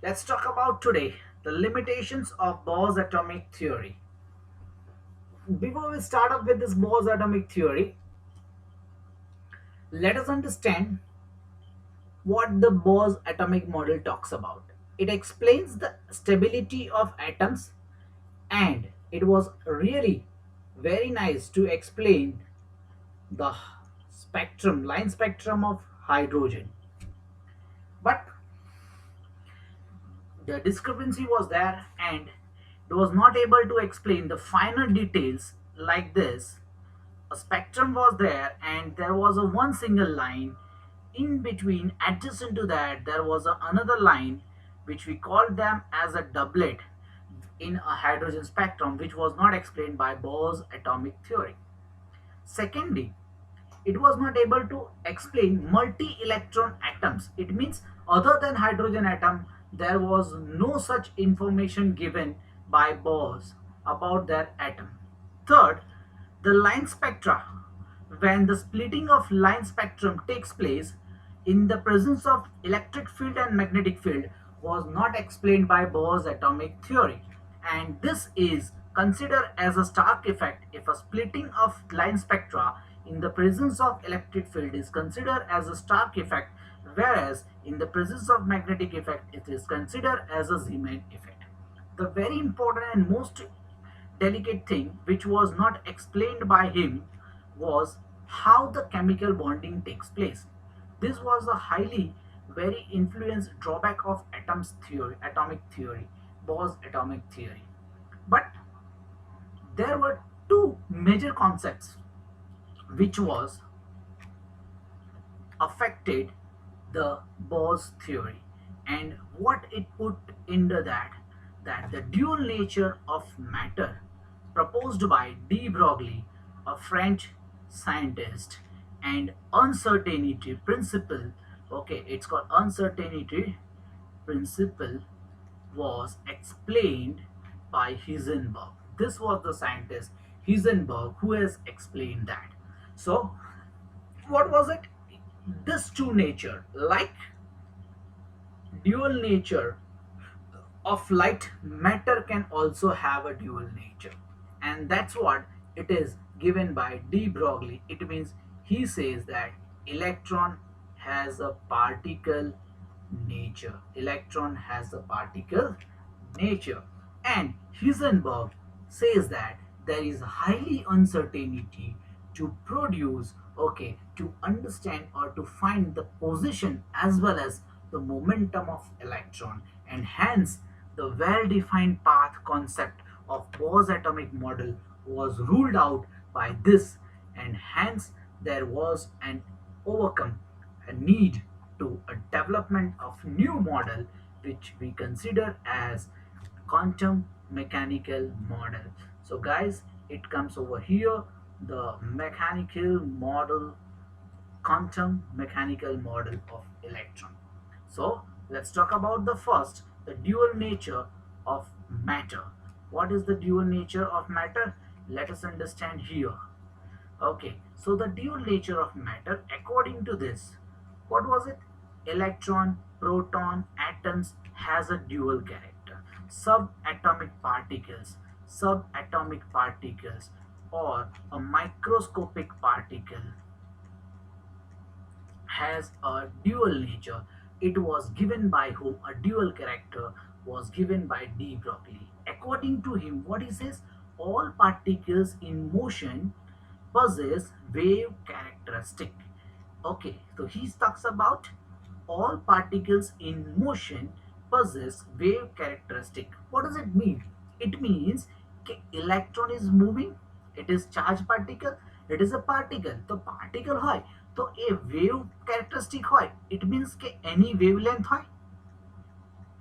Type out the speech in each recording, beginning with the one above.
Let's talk about today the limitations of Bohr's atomic theory. Before we start up with this Bohr's atomic theory, let us understand what the Bohr's atomic model talks about. It explains the stability of atoms, and it was really very nice to explain the line spectrum of hydrogen. But the discrepancy was there, and it was not able to explain the finer details like this. A spectrum was there, and there was a one single line in between. Adjacent to that, there was another line which we called them as a doublet in a hydrogen spectrum, which was not explained by Bohr's atomic theory. Secondly, it was not able to explain multi-electron atoms. It means other than hydrogen atom, there was no such information given by Bohr about their atom. Third, the line spectra. When the splitting of line spectrum takes place in the presence of electric field and magnetic field was not explained by Bohr's atomic theory, and this is considered as a Stark effect if a splitting of line spectra in the presence of electric field is considered as a Stark effect, whereas in the presence of magnetic effect it is considered as a Zeeman effect. The very important and most delicate thing which was not explained by him was how the chemical bonding takes place. This was a highly very influenced drawback of atomic theory, Bohr's atomic theory. But there were two major concepts which was affected the Bohr's theory, and what it put into that the dual nature of matter proposed by de Broglie, a French scientist, and uncertainty principle. Okay, it's called uncertainty principle, was explained by Heisenberg. This was the scientist Heisenberg who has explained that. So what was it? This two nature, like dual nature of light, matter can also have a dual nature, and that's what it is given by de Broglie. It means he says that electron has a particle nature. Electron has a particle nature, and Heisenberg says that there is highly uncertainty to produce, okay, to understand or to find the position as well as the momentum of electron, and hence the well-defined path concept of Bohr's atomic model was ruled out by this, and hence there was an overcome a need to a development of new model which we consider as quantum mechanical model. So guys, it comes over here, the mechanical model, quantum mechanical model of electron. So let's talk about the first, the dual nature of matter. What is the dual nature of matter? Let us understand here. Okay, so the dual nature of matter, according to this, what was it? Electron, proton, atoms has a dual character. Subatomic particles, or a microscopic particle has a dual nature. It was given by whom? A dual character was given by de Broglie. According to him, what he says? All particles in motion possess wave characteristic. Okay, so he talks about all particles in motion possess wave characteristic. What does it mean? It means electron is moving, it is charged particle, it is a particle. तो particle है तो a wave characteristic है. It means कि any wavelength है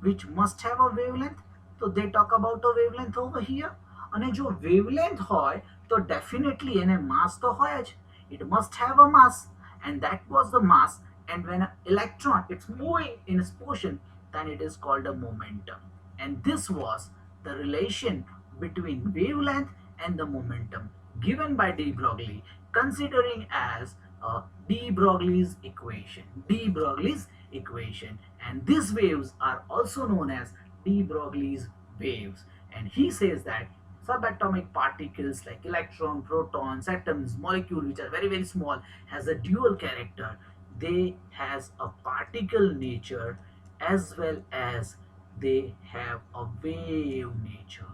which must have a wavelength. So they talk about a wavelength over here. અને જો wavelength હોય તો definitely એને mass તો હોય જ. It must have a mass, and that was the mass. And when an electron it's moving in its motion, then it is called a momentum. And this was the relation between wavelength and the momentum given by de Broglie, considering as de Broglie's equation. De Broglie's equation, and these waves are also known as de Broglie's waves. And he says that subatomic particles like electron, protons, atoms, molecules which are very very small has a dual character. They has a particle nature as well as they have a wave nature.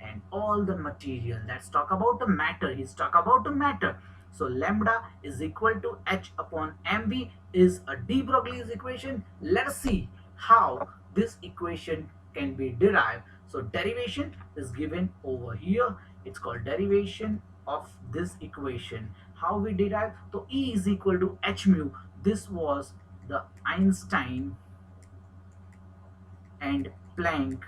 And all the material, let's talk about the matter. He's talk about the matter. So lambda is equal to h upon mv is a de Broglie's equation. Let's see how this equation can be derived. So derivation is given over here. It's called derivation of this equation. How we derive? So E is equal to h mu. This was the Einstein and Planck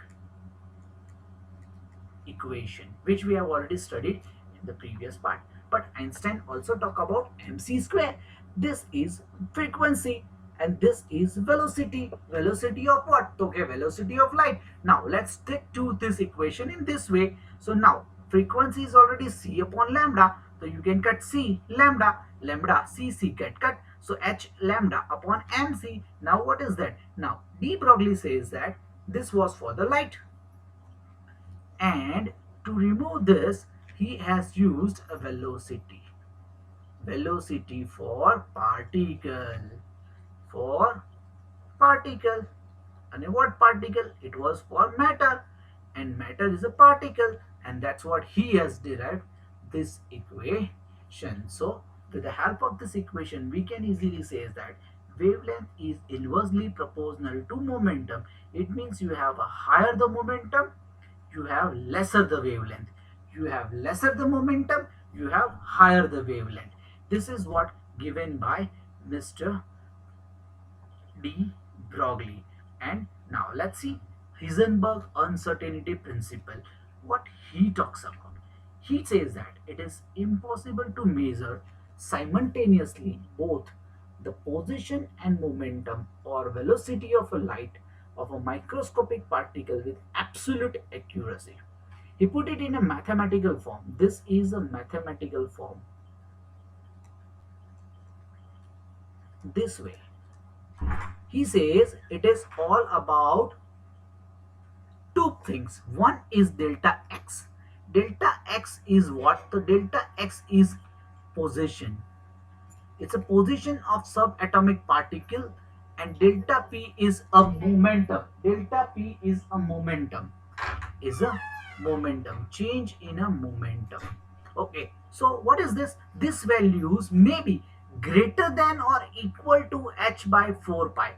equation, which we have already studied in the previous part. But Einstein also talk about mc square. This is frequency and this is velocity. Velocity of what? Okay, velocity of light. Now let's stick to this equation in this way. So now frequency is already c upon lambda. So you can cut c lambda, lambda c c get cut. So h lambda upon mc. Now what is that? Now de Broglie says that this was for the light, and to remove this he has used a velocity. Velocity for for particle. And what particle? It was for matter, and matter is a particle, and that's what he has derived this equation. So with the help of this equation we can easily say that wavelength is inversely proportional to momentum. It means you have a higher the momentum, you have lesser the wavelength. You have lesser the momentum, you have higher the wavelength. This is what given by Mr. de Broglie. And now let's see Heisenberg uncertainty principle. What he talks about. He says that it is impossible to measure simultaneously both the position and momentum or velocity of a light of a microscopic particle with absolute accuracy. He put it in a mathematical form. This is a mathematical form. This way. He says it is all about two things. One is delta x. Delta x is what? The delta x is position. It's a position of subatomic particle, and delta p is a momentum. Delta p is a momentum. Is a momentum. Change in a momentum. Okay. So what is this? This values may be greater than or equal to h by 4 pi.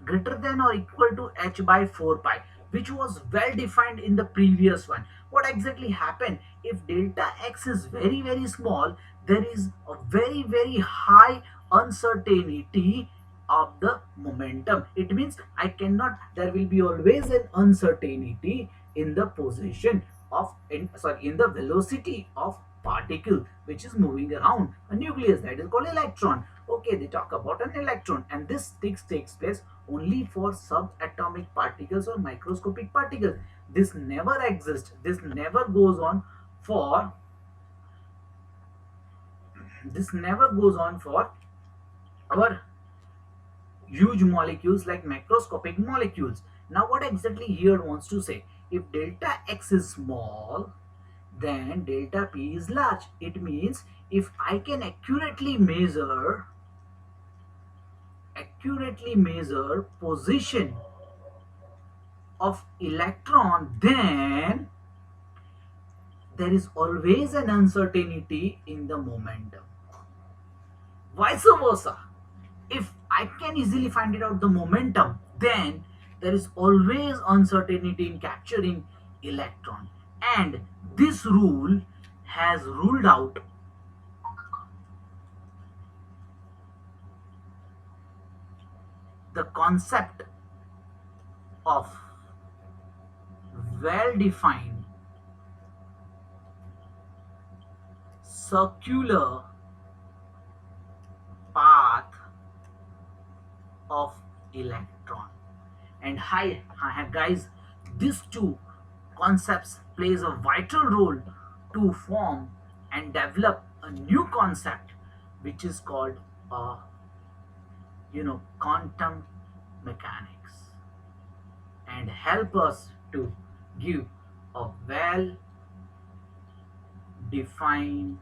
Greater than or equal to h by 4 pi, which was well defined in the previous one. What exactly happened? If delta x is very very small, there is a very very high uncertainty of the momentum. It means I cannot, there will be always an uncertainty in the position of in the velocity of particle which is moving around a nucleus, that is called electron. Okay, they talk about an electron, and this takes place only for subatomic particles or microscopic particles. This never exists, this never goes on for our huge molecules like macroscopic molecules. Now what exactly here wants to say? If delta x is small, then delta p is large. It means if I can accurately measure position of electron, then there is always an uncertainty in the momentum. Vice versa, if I can easily find it out the momentum, then there is always uncertainty in capturing electron. And this rule has ruled out the concept of well-defined circular path of electron. And hi guys, these two concepts plays a vital role to form and develop a new concept which is called quantum mechanics. and help us to give a well defined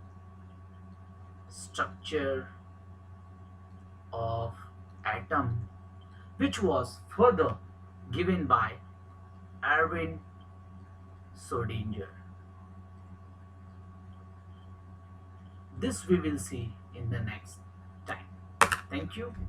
structure of atom, which was further given by Erwin Schrödinger. This we will see in the next time. Thank you.